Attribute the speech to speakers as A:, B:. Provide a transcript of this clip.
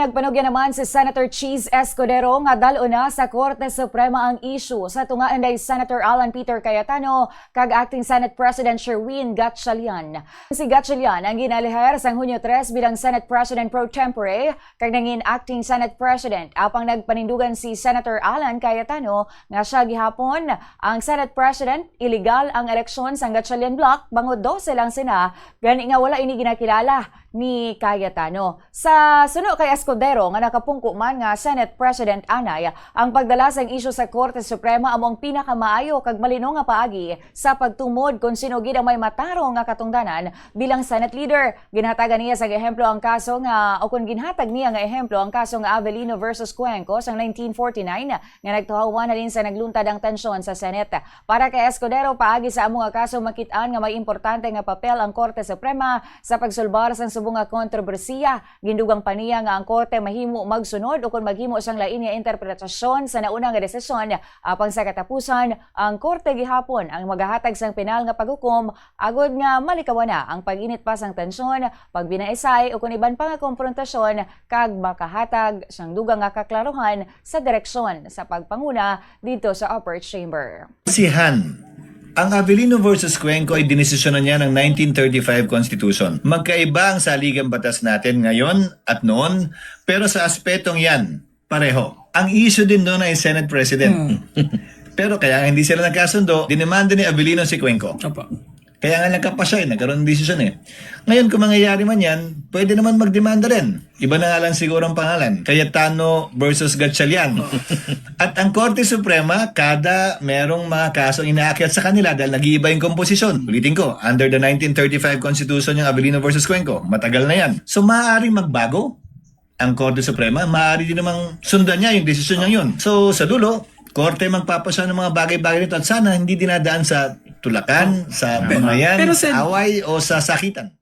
A: Nagpanugyan naman si Senator Cheese Escudero nga dalo na sa Korte Suprema ang issue sa tungaan day Senator Alan Peter Cayetano kag Acting Senate President Sherwin Gatchalian. Si Gatchalian ang ginaliher sang Hunyo 3 bilang Senate President pro tempore kag nangin Acting Senate President. Apang nagpanindugan si Senator Alan Cayetano nga siya gihapon ang Senate President illegal ang eleksyon sang Gatchalian Block bangod 12 lang sina gani nga wala ini ginakilala ni Cayetano. Sa suno kay Escudero nga nakapungko man nga Senate President Anay, ang pagdala sang isyu sa Korte Suprema amo ang pinakamaayo kag malino nga paagi sa pagtumod kung sino gid ang may matarong nga katungdanan bilang Senate leader. Ginhatagan niya sa ehemplo ang kaso nga o kung ginhatag niya nga ehemplo ang kaso nga Avelino versus Cuenco sang 1949 nga nagtuhawan na din sa nagluntad ang tensyon sa Senate. Para kay Escudero paagi sa amo nga kaso makit-an nga may importante nga papel ang Korte Suprema sa pagsulbar sang subong nga kontrobersiya. Gindugang paniya nga ang Korte mahimo magsunod o kung maghimo sang lain nga interpretasyon sa nauna nga desisyon. Apang sa katapusan, ang Korte gihapon ang magahatag sang penal nga paghukom agod nga malikawan na ang pag-init pa sang tensyon, pagbinaisay o kung iban pa nga konfrontasyon kag makahatag sang dugang nga kaklaruhan sa direksyon sa pagpanguna dito sa upper chamber.
B: Si Han, ang Avelino versus Cuenco ay dinesisyonan niya ng 1935 Constitution. Magkaiba ang saligang batas natin ngayon at noon, pero sa aspetong yan, pareho. Ang issue din doon ay Senate President. Pero kaya hindi sila nagkasundo, dinemanda ni Avelino si Cuenco.
C: Opo.
B: Kaya nga nagkapasya nagkaroon ng desisyon Ngayon kung mangyayari man yan, pwede naman magdemanda rin. Iba na nga lang siguro ang pangalan. Cayetano versus Gatchalian. At ang Korte Suprema, kada merong mga kaso inaakyat sa kanila dahil nag-iiba yung komposisyon. Ulitin ko, under the 1935 Constitution yung Avelino versus Cuenco. Matagal na yan. So maaaring magbago ang Korte Suprema. Maaari din namang sundan niya yung desisyon niya yun. So sa dulo, Korte magpapasya ng mga bagay-bagay nito at sana hindi dinadaan sa tulakan, sa bangayan,
C: Pero, Sen,
B: away o sa sakitan.